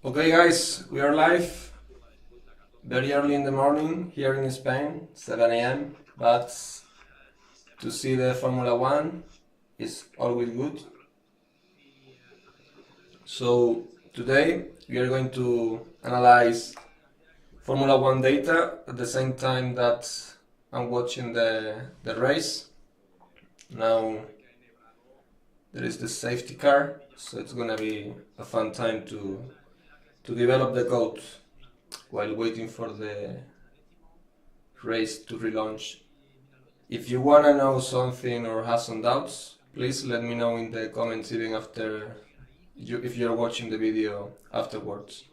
Okay guys, we are live very early in the morning here in Spain, 7 a.m. But to see the Formula 1 is always good. So today we are going to analyze Formula 1 data at the same time that I'm watching the race. Now there is the safety car, so it's gonna be a fun time to develop the code while waiting for the race to relaunch. If you wanna know something or have some doubts, please let me know in the comments even after if you're watching the video afterwards.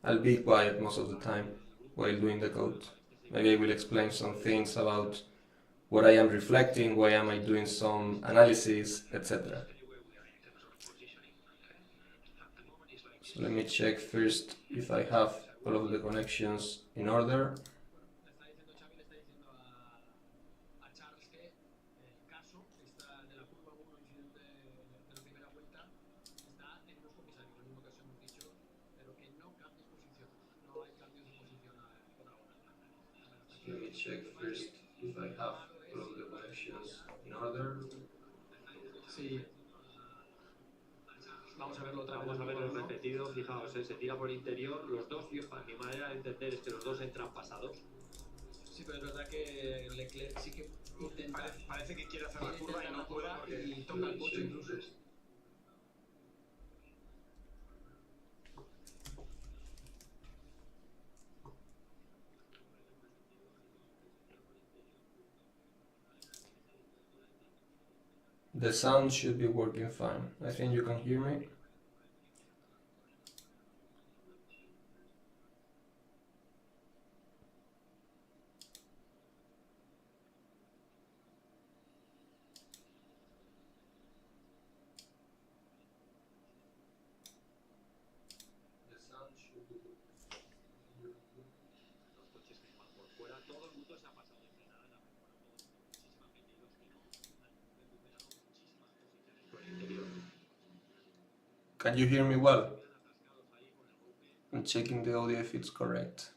I'll be quiet most of the time while doing the code. Maybe I will explain some things about what I am reflecting, why am I doing some analysis, etc. So let me check first if I have all of the connections in order. Let me check first if I have all of the connections in order. Sí. Vamos a verlo otra vez. Vamos a verlo repetido. Fijaos, se tira por interior. Los dos, fijaos, mi manera de entender es que los dos entran pasados. Sí, pero es verdad que Leclerc sí que intenta. Parece que quiere hacer la curva y no puede y toca el coche incluso. The sound should be working fine. I think you can hear me. Can you hear me well? I'm checking the audio if it's correct.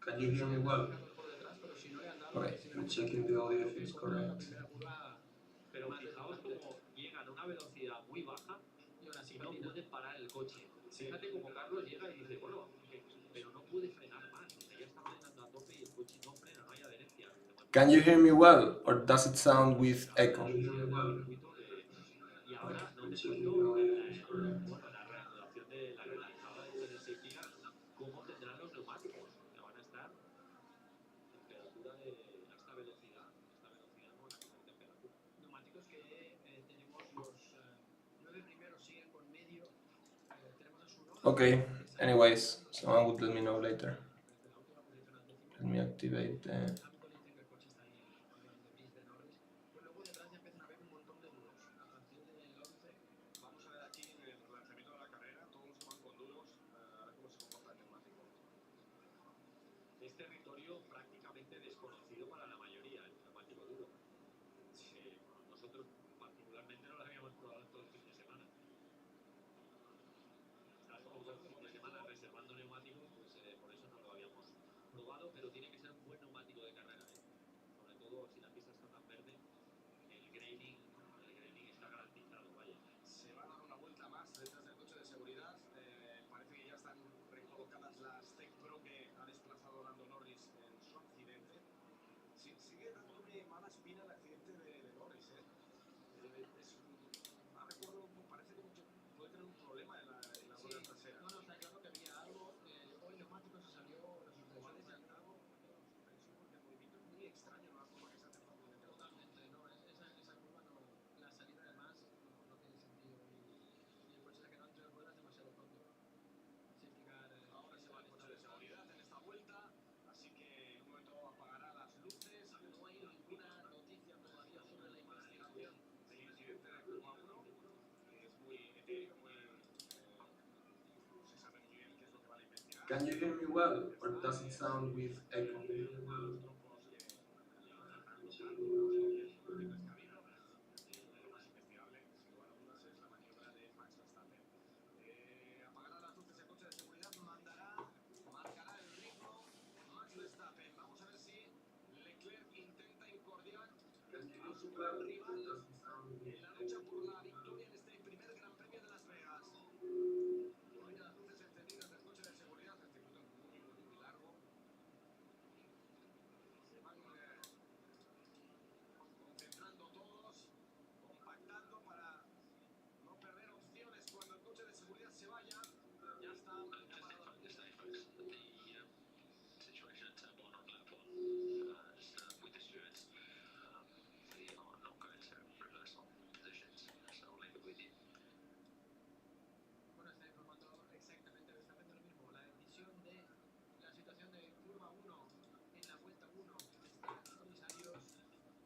Can you hear me well? Okay, I'm checking the audio if it's correct. Pero fijaos cómo llegan a una velocidad muy baja y no pueden parar el coche. Fíjate cómo Carlos llega y dice, bueno, pero no puede frenar más. O sea, ya está frenando a tope y el coche no frena, no hay adherencia. Can you hear me well, or does it sound with echo? Y ahora no te cuento la reanudación de la relanzada del safety car, cómo tendrán los neumáticos, que van a estar temperatura de esta velocidad no van a coger temperatura. Neumáticos que tenemos los 9 primeros siguen con medio, tenemos el suelo. Okay, anyways, someone would let me know later. Let me activate the... Es territorio prácticamente desconocido para la mayoría, el neumático duro. Nosotros particularmente no lo habíamos probado en todo el fin de semana. Estás como todo el fin de semana reservando neumáticos, pues por eso no lo habíamos probado, pero tiene que ser un buen neumático de carrera. Sobre todo si la pista está tan verde, el graining está garantizado, vaya. Se va a dar una vuelta más detrás del coche de las Tech Pro que ha desplazado Lando Norris en su accidente. Sigue dándome mala espina el accidente de Norris, ¿eh? Recuerdo, parece como que puede tener un problema en la rueda trasera. No, no, está claro que había algo. Hoy neumático se salió, los suspensores ya algo, suspensión, porque el movimiento es muy extraño, ¿no? La forma que se hace fácilmente. Totalmente, no, esa curva no, la salida además no tiene sentido y el coche se quedó entre ruedas demasiado pronto. Safety car, ahora se va el coche de seguridad en esta vuelta, así que en un momento apagará las luces. No hay ninguna noticia todavía sobre la investigación del incidente de curva 1, que es muy etéreo, muy, no se sabe muy bien qué es lo que van a investigar. Can you hear me well, or does it sound with echo? Apagará las luces el coche de seguridad, marcará el ritmo Max Verstappen. Vamos a ver si Leclerc intenta incordiar a su gran rival en la lucha por la victoria en este primer Gran Premio de Las Vegas. Todavía las luces encendidas del coche de seguridad, el circuito es muy largo. Se van concentrando todos, compactando para no perder opciones cuando el coche de seguridad se vaya. Ya está, ya ha parado la fiesta. Bueno, está informando exactamente Verstappen de lo mismo. La decisión de la situación de curva 1 en la vuelta 1 está en comisarios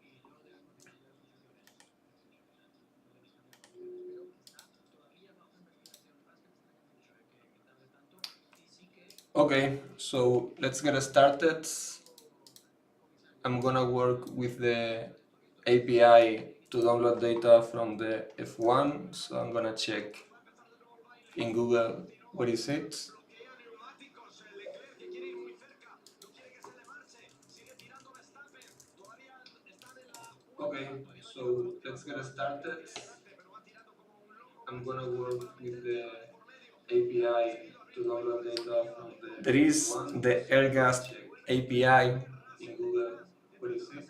y no debemos cambiar de posiciones. No debes cambiar de posiciones, pero está todavía bajo investigación. La verdad es que me extraña mucho que tarde tanto y sí que Okay, so let's get started. I'm gonna work with the API to download data from the F1, so I'm gonna check in Google what is it. Okay, so let's get started. I'm gonna work with the API to download data from the There is F1, the Airgas API in Google. What is it?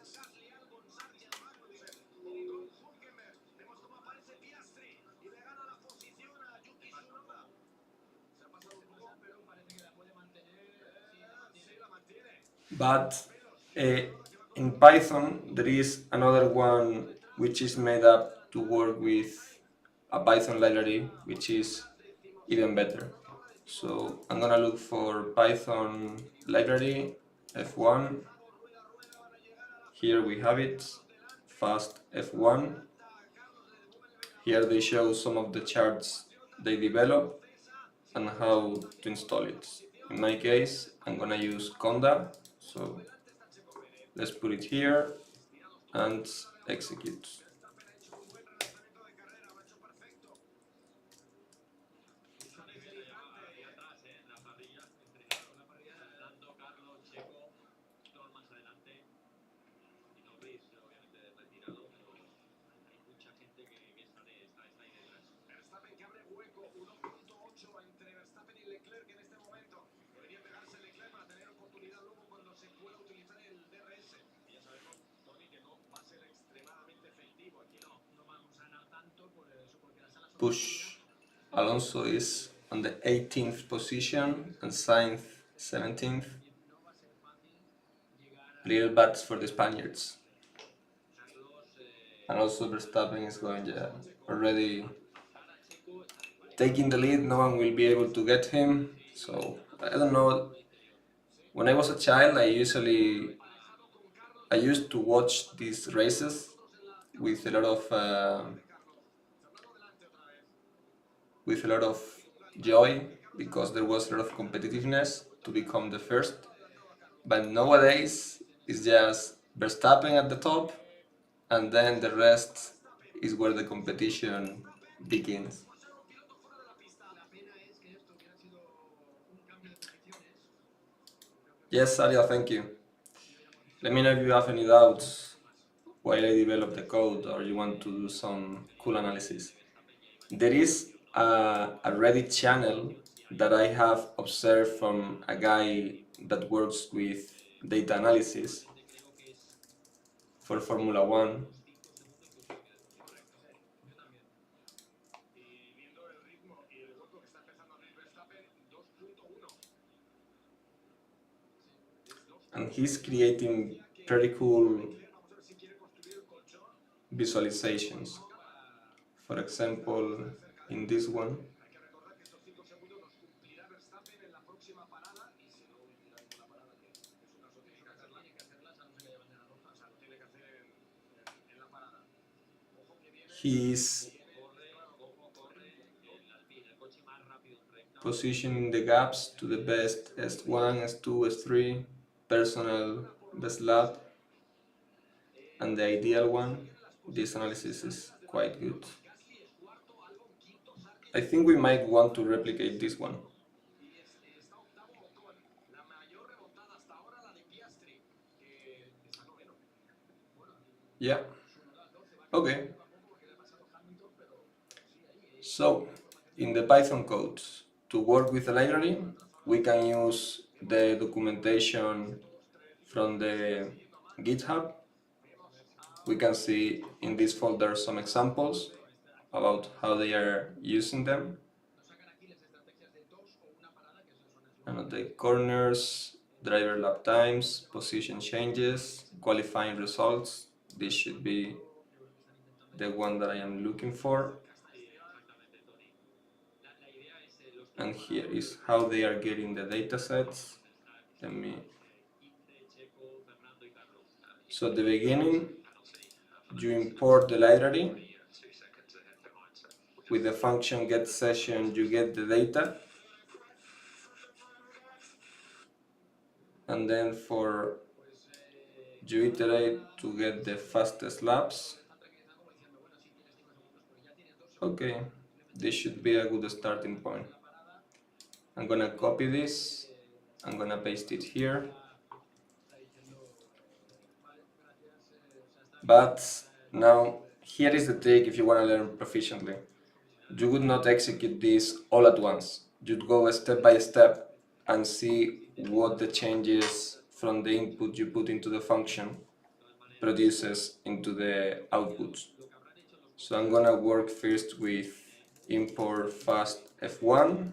But in Python, there is another one which is made up to work with a Python library, which is even better. So I'm gonna look for Python library F1. Here we have it, fast F1. Here they show some of the charts they develop and how to install it. In my case, I'm gonna use Conda, so let's put it here and execute. Verstappen que abre hueco, 1.8 entre Verstappen y Leclerc en este momento. Debería pegarse Leclerc para tener oportunidad luego cuando se pueda utilizar el DRS. Y ya sabemos, Tony, que no va a ser extremadamente efectivo aquí. No vamos a ganar tanto por eso, porque las alas son Push. Alonso is on the 18th position and Sainz 17th. Little bad for the Spaniards. And also Verstappen is going already taking the lead. No one will be able to get him. So I don't know. When I was a child, I used to watch these races with a lot of joy because there was a lot of competitiveness to become the first. But nowadays it's just Verstappen at the top, and then the rest is where the competition begins. Yes, Aria, thank you. Let me know if you have any doubts while I develop the code or you want to do some cool analysis. There is a Reddit channel that I have observed from a guy that works with data analysis for Formula One. And he's creating pretty cool visualizations. For example, in this one, he's positioning the gaps to the best S1, S2, S3, personal best lap, and the ideal one. This analysis is quite good. I think we might want to replicate this one. Yeah. Okay. So, in the Python code, to work with the library, we can use the documentation from the GitHub. We can see in this folder some examples about how they are using them. And the corners, driver lap times, position changes, qualifying results. This should be the one that I am looking for. And here is how they are getting the datasets. So at the beginning, you import the library. With the function getSession, you get the data. And then you iterate to get the fastest laps. Okay, this should be a good starting point. I'm gonna copy this, I'm gonna paste it here. But now, here is the trick if you want to learn proficiently. You would not execute this all at once. You'd go step by step and see what the changes from the input you put into the function produces into the outputs. So I'm gonna work first with import fast F1.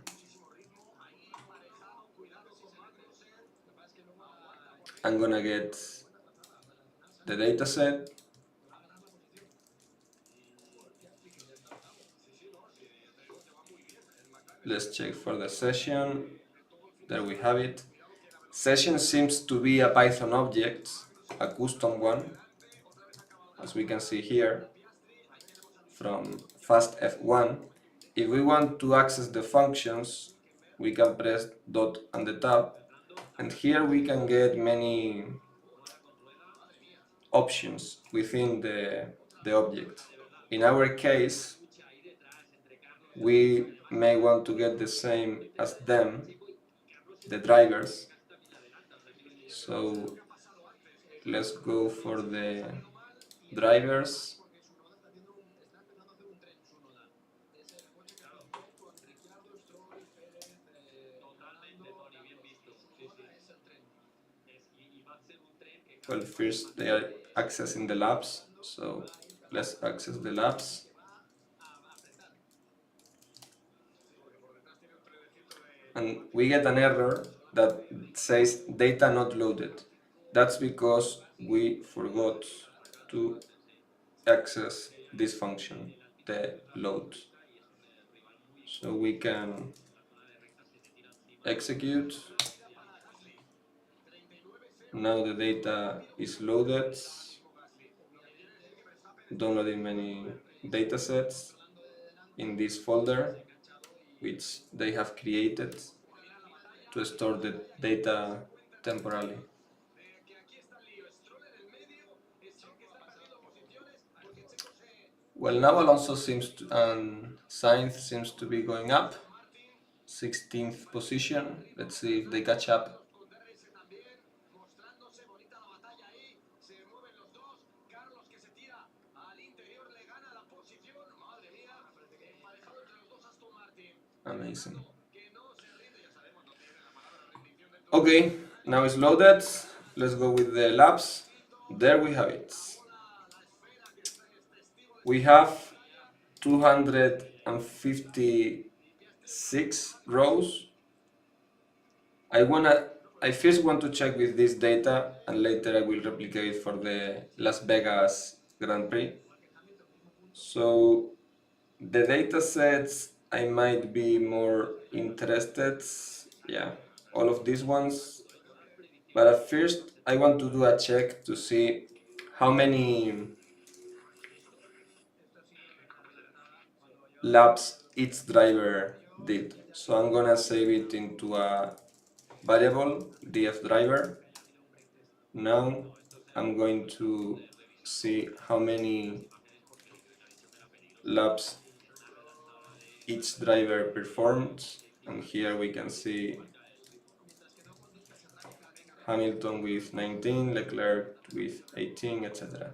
I'm gonna get the dataset. Let's check for the session. There we have it. Session seems to be a Python object, a custom one, as we can see here from fast F1. If we want to access the functions, we can press dot and the tab, and here we can get many options within the object. In our case, we may want to get the same as them, the drivers. So let's go for the drivers. Well, first they are accessing the labs, so let's access the labs. And we get an error that says data not loaded. That's because we forgot to access this function, the load. So we can execute. Now the data is loaded, downloading many datasets in this folder, which they have created to store the data temporarily. Well, now Alonso seems to, and Sainz seems to be going up. 16th position. Let's see if they catch up. Amazing. Okay, now it's loaded. Let's go with the labs. There we have it. We have 256 rows. I first want to check with this data, and later I will replicate for the Las Vegas Grand Prix. So the data sets I might be more interested, yeah, all of these ones. But at first I want to do a check to see how many laps each driver did. So I'm gonna save it into a variable df driver. Now I'm going to see how many laps each driver performed, and here we can see Hamilton with 19, Leclerc with 18, etc.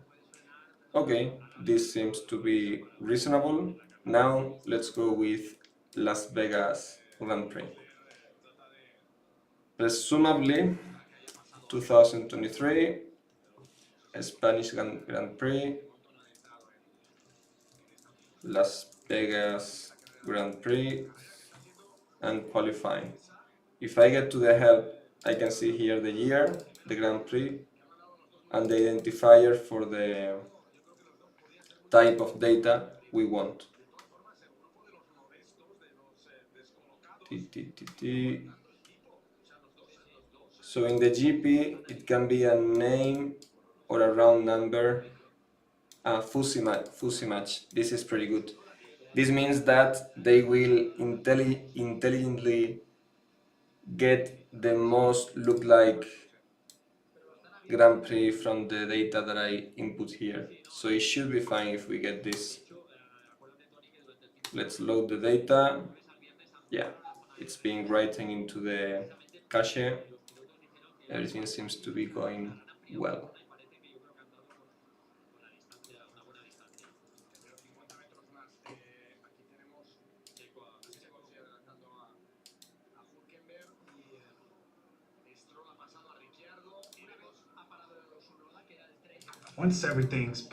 Okay, this seems to be reasonable. Now let's go with Las Vegas Grand Prix. Presumably 2023 Spanish Grand Prix, Las Vegas Grand Prix, and qualifying. If I get to the help, I can see here the year, the Grand Prix, and the identifier for the type of data we want. So in the GP, it can be a name or a round number. Fuzzy match. This is pretty good. This means that they will intelligently get the most look like Grand Prix from the data that I input here. So it should be fine if we get this. Let's load the data. Yeah, it's being written into the cache. Everything seems to be going well. Once everything's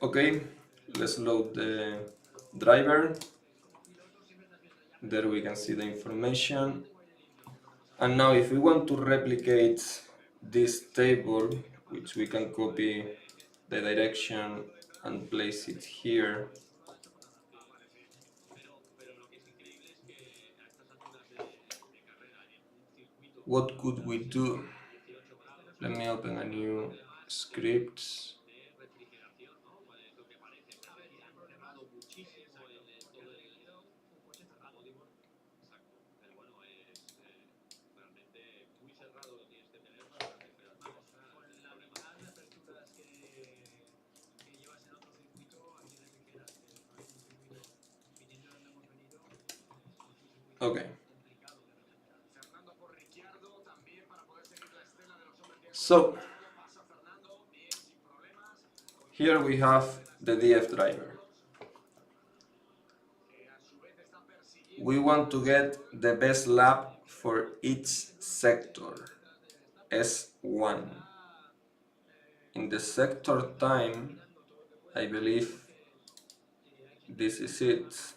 Okay, let's load the driver. There we can see the information. And now if we want to replicate this table, which we can copy the direction and place it here. What could we do? Let me open a new script. Okay. So here we have the DF driver. We want to get the best lap for each sector, S1. In the sector time, I believe this is it.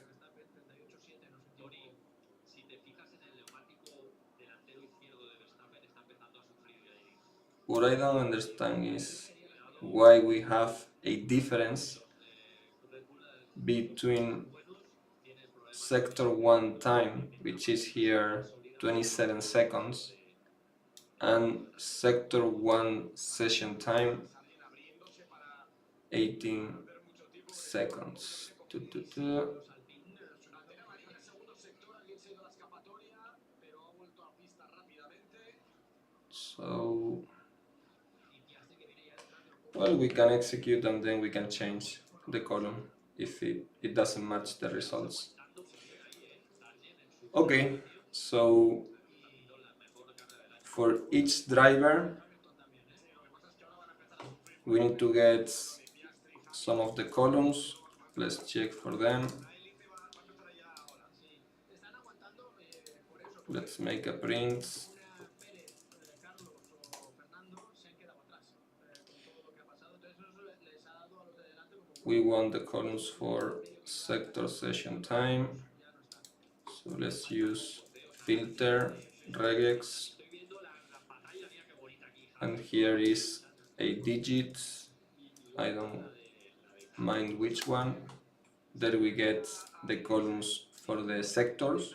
What I don't understand is why we have a difference between sector 1 time, which is here 27 seconds, and sector 1 session time 18 seconds. So, well, we can execute and then we can change the column if it doesn't match the results. Okay, so for each driver, we need to get some of the columns. Let's check for them. Let's make a print. We want the columns for sector session time. So let's use filter regex. And here is a digit. I don't mind which one. There we get the columns for the sectors.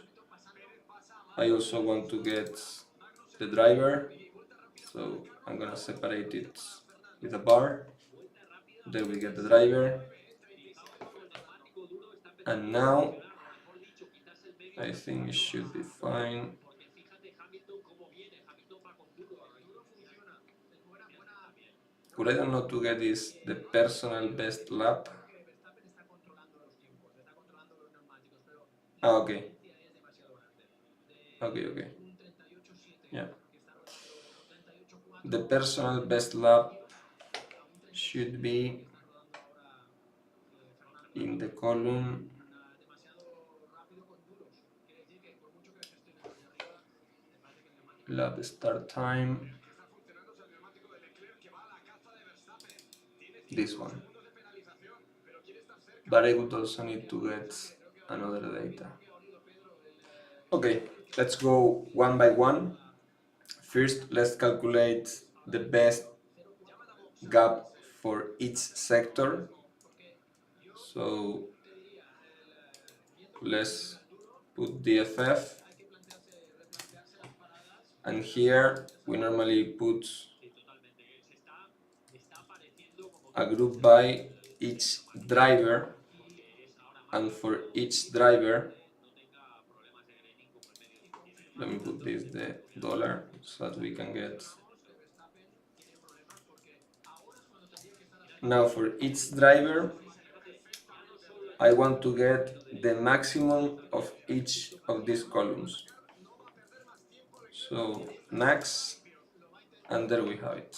I also want to get the driver, so I'm gonna separate it with a bar. There we get the driver. And now I think it should be fine. What I don't know to get is the personal best lap. Ah, okay. Okay. Yeah. The personal best lap should be in the column lap start time. This one. But I would also need to get another data. Okay, let's go one by one. First, let's calculate the best gap for each sector. So let's put DFF, and here we normally put a group by each driver, and for each driver, let me put this the dollar so that we can get. Now for each driver, I want to get the maximum of each of these columns. So max, and there we have it.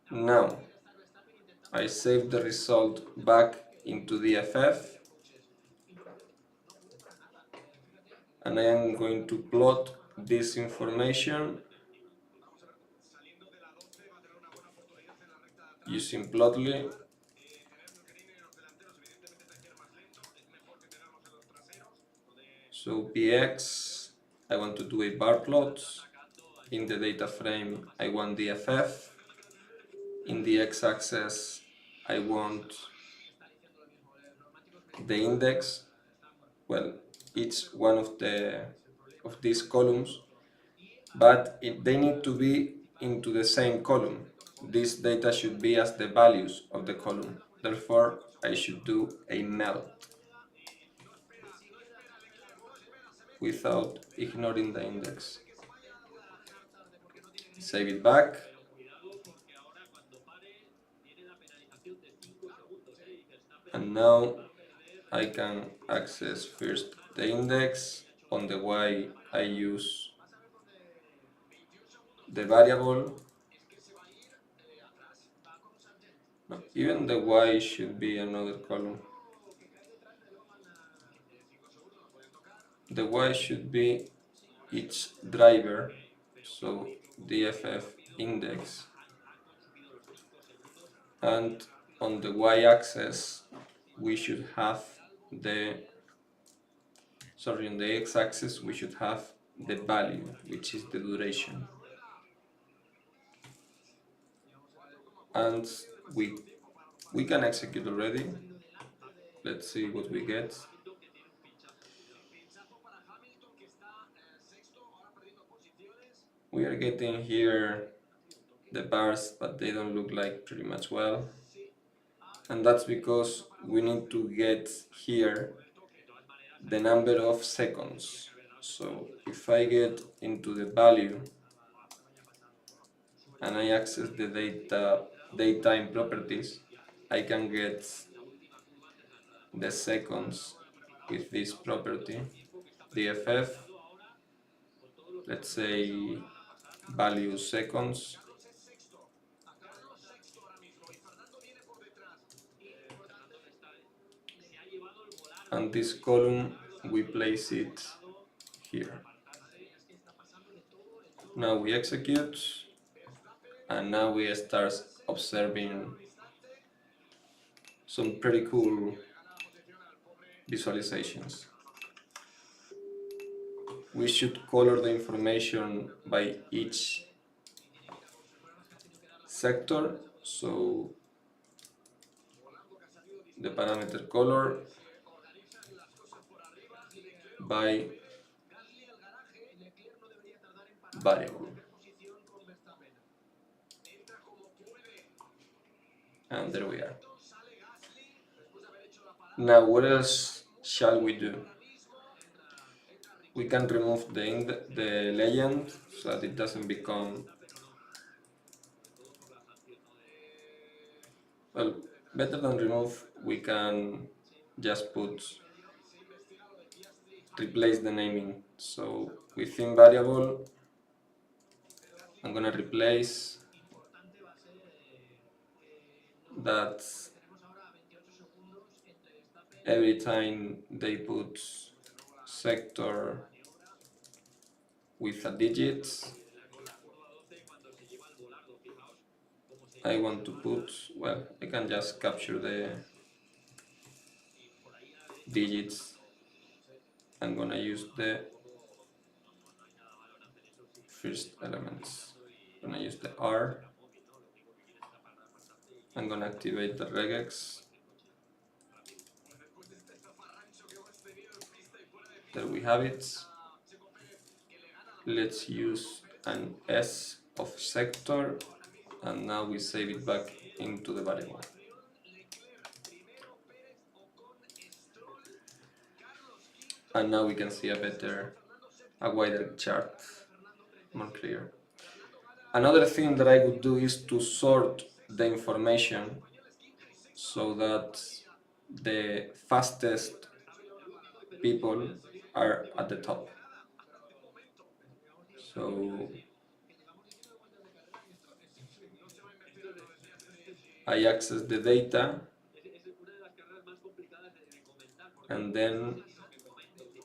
Now I save the result back into the FF, and I am going to plot this information using Plotly. So px, I want to do a bar plot. In the data frame, I want the FF. In the x-axis, I want the index. Well, each one of these columns, but they need to be into the same column. This data should be as the values of the column. Therefore, I should do a melt without ignoring the index. Save it back. And now I can access first the index. On the Y, I use the variable. No, even the Y should be another column. The Y should be each driver, so DFF index. And on the Y-axis, we should have on the X-axis, we should have the value, which is the duration. And we can execute already. Let's see what we get. We are getting here the bars, but they don't look like pretty much well. And that's because we need to get here the number of seconds. So if I get into the value and I access the data in properties, I can get the seconds with this property, dff, let's say value seconds, and this column we place it here. Now we execute, and now we start observing some pretty cool visualizations. We should color the information by each sector, so the parameter color by variable. And there we are. Now what else shall we do? We can remove the legend so that it doesn't become, well, better than remove, we can just replace the naming. So within variable, I'm gonna replace that every time they put sector with a digit, I want to put, well, I can just capture the digits. I'm gonna use the first elements. I'm gonna use the R. I'm gonna activate the regex. There we have it. Let's use an S of sector, and now we save it back into the variable. And now we can see a wider chart, more clear. Another thing that I would do is to sort the information so that the fastest people are at the top. So I access the data, and then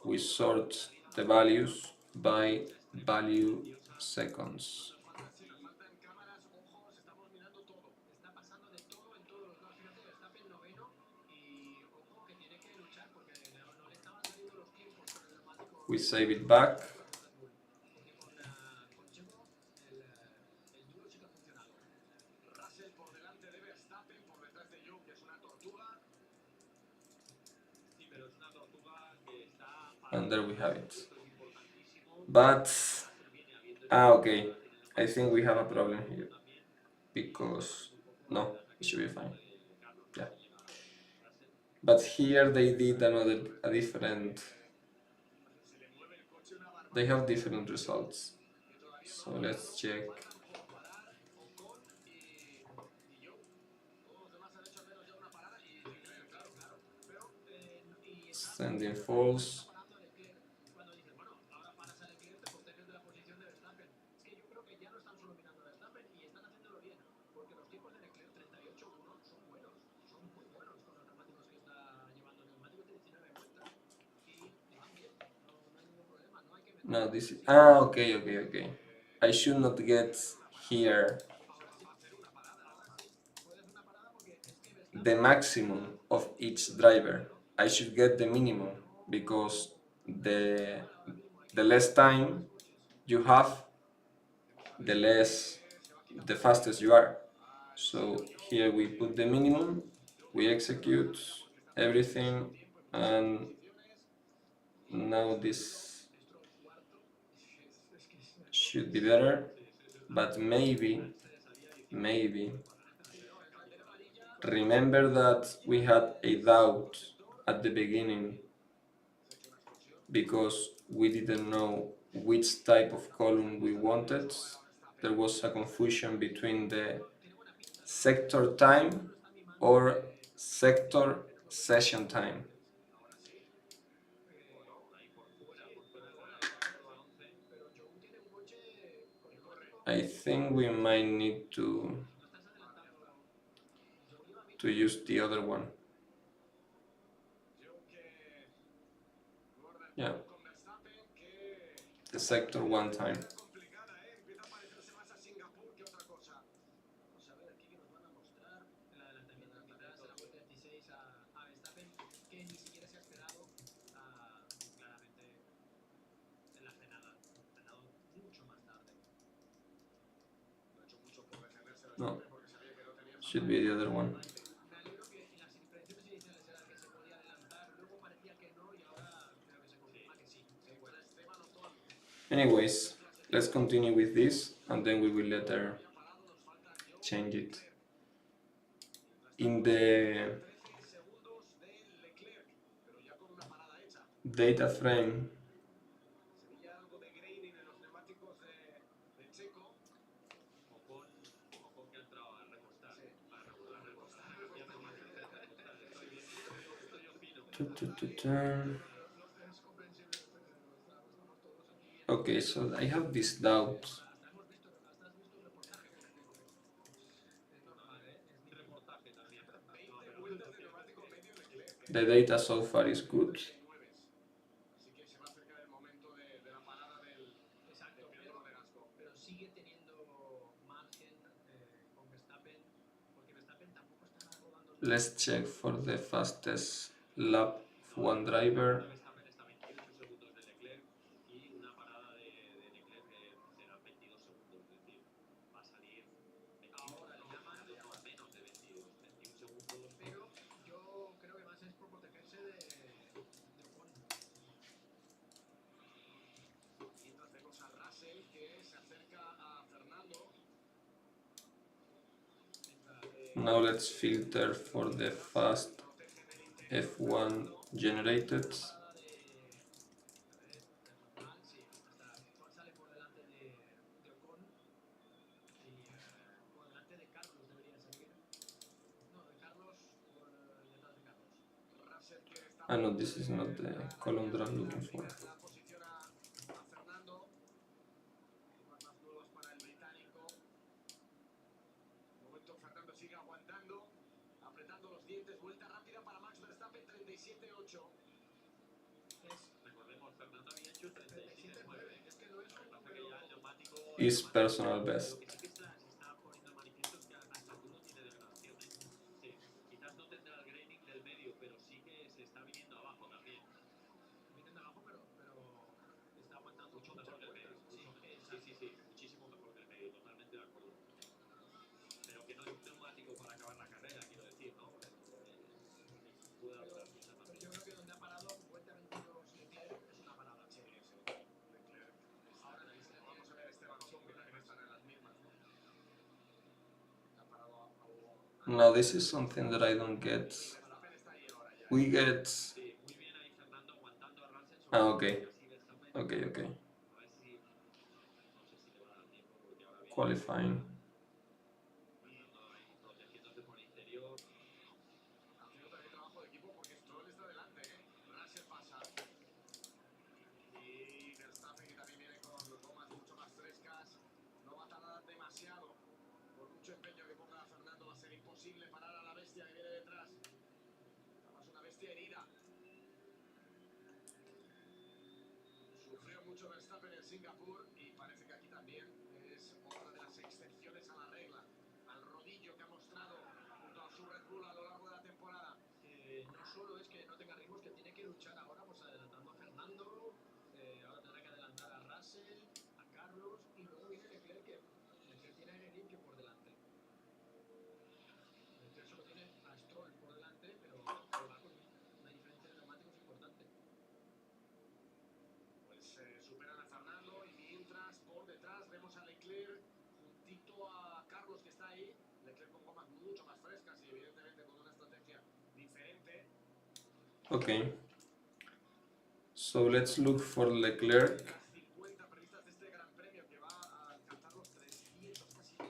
we sort the values by value seconds. We save it back. And there we have it. But, okay, I think we have a problem here, because, no, it should be fine. Yeah. But here they did a different, they have different results. So let's check. Sending false. No, this is, okay. I should not get here the maximum of each driver. I should get the minimum, because the less time you have, the fastest you are. So here we put the minimum, we execute everything, and now this should be better, but maybe remember that we had a doubt at the beginning because we didn't know which type of column we wanted. there was a confusion between the sector time or sector session time. I think we might need to use the other one. Yeah, the sector one time. No, should be the other one. Anyways, let's continue with this and then we will later change it. In the data frame, okay, so I have this doubt. The data so far is good. Let's check for the fastest lap of one driver. Now let's filter for the fast F1 generated. Ah no, this is not the column that I'm looking for. Is personal best. Now this is something that I don't get. We get... Ah, okay. Okay. Qualifying. Okay. So let's look for Leclerc.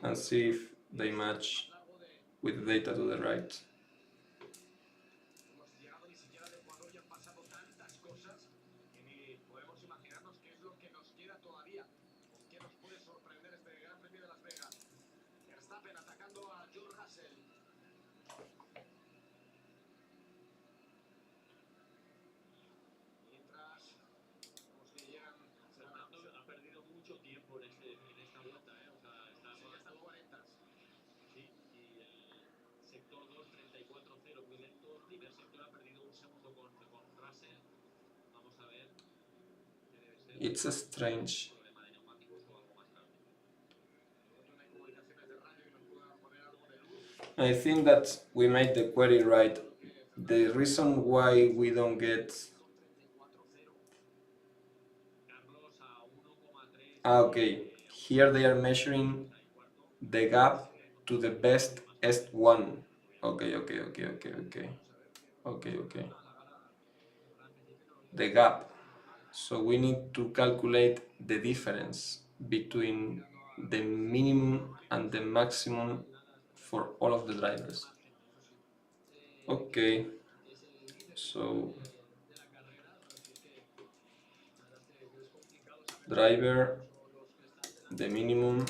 and see if they match with the data to the right. Ha perdido mucho tiempo en esta vuelta, ¿eh? O sea, está sí, y el sector 2, 34-0, muy lento. El primer sector ha perdido un segundo con Russell. Vamos a ver qué debe ser. It's a strange. Problema de neumáticos o algo más grave. I think that we made the query right. The reason why we don't get... okay, here they are measuring the gap to the best S1. Okay. The gap. So we need to calculate the difference between the minimum and the maximum for all of the drivers. Okay, so driver, the minimum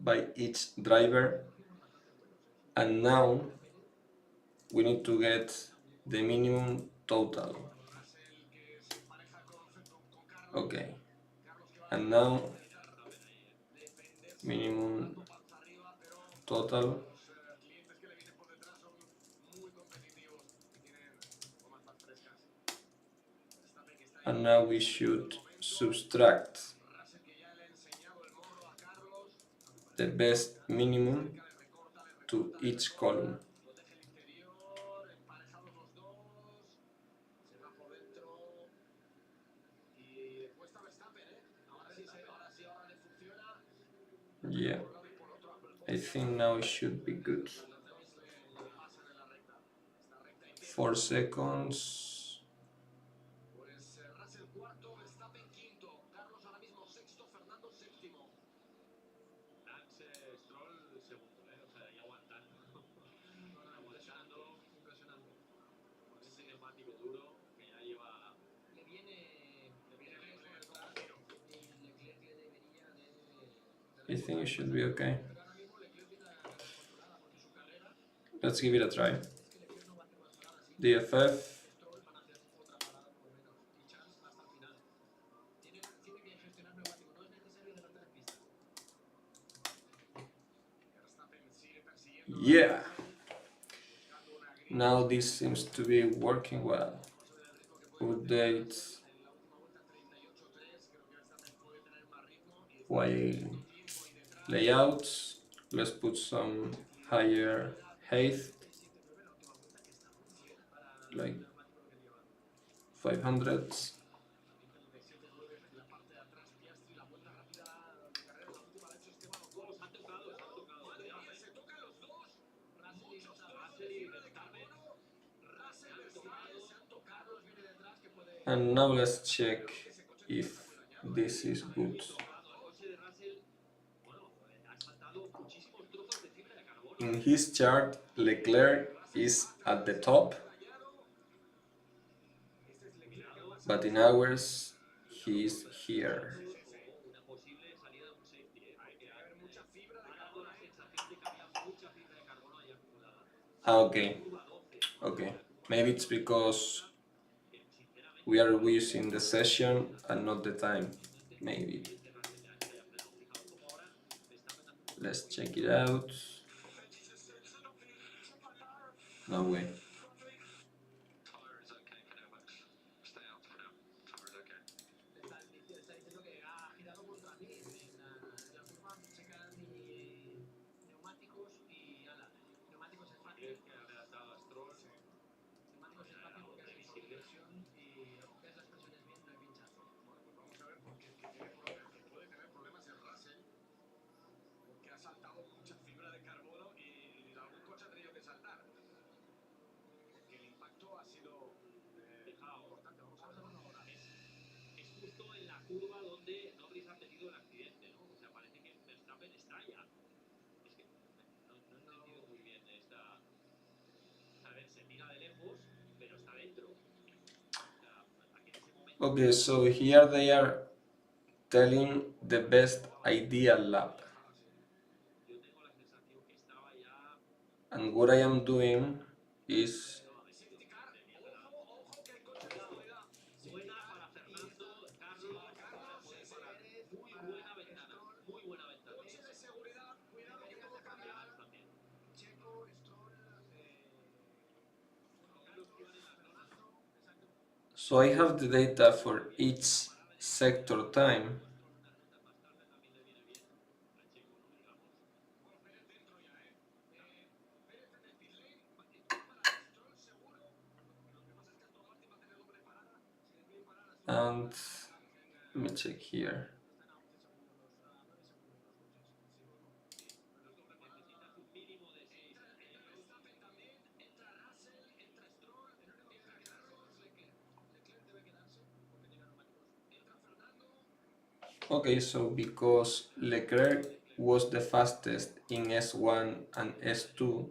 by each driver, and now we need to get the minimum total. Okay, and now minimum total, and now we should subtract the best minimum to each column. Yeah, I think now it should be good. 4 seconds. Stroll segundo, ¿eh? O sea, y aguantando. Aguantando. Impresionante. Con ese neumático duro que ya lleva. Le viene I think it should be okay. Let's give it a try. DFF. Yeah! Now this seems to be working well. Update while layouts. Let's put some higher height, like 500. And now let's check if this is good. In his chart, Leclerc is at the top, but in ours, he is here. Okay, maybe it's because we are using the session and not the time, maybe. Let's check it out. No way. curva donde Norris ha tenido el accidente, ¿no? O sea, Okay, so here they are telling the best ideal lap. And what I am doing is so I have the data for each sector time. And let me check here. Okay, so because Leclerc was the fastest in S1 and S2,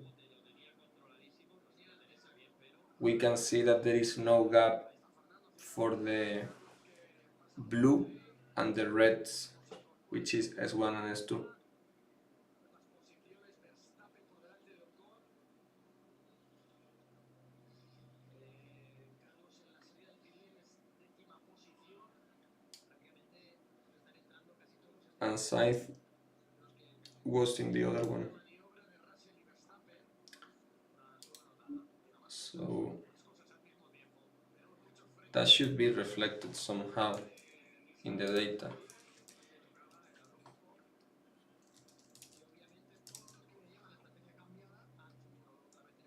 we can see that there is no gap for the blue and the reds, which is S1 and S2. And Sainz was in the other one. So that should be reflected somehow in the data.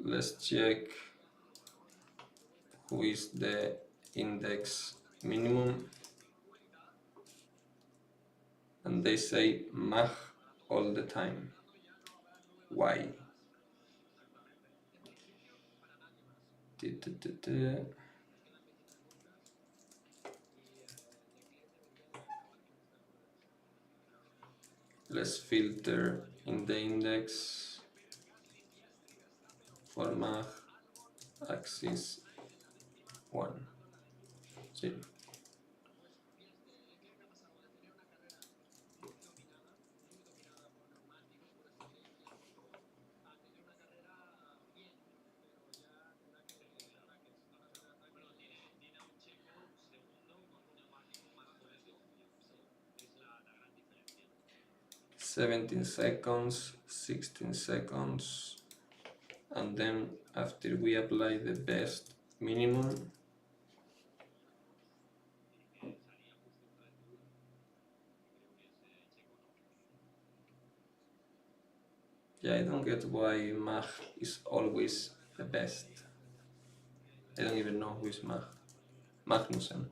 Let's check who is the index minimum. And they say Mach all the time. Why? Let's filter in the index for Mach axis 1, 0. "17 seconds, 16 seconds, and then after we apply the best minimum, yeah, I don't get why Mach is always the best. I don't even know who is Mach. Magnussen.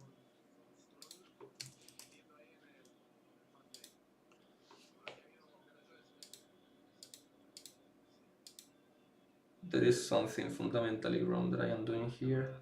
There is something fundamentally wrong that I am doing here.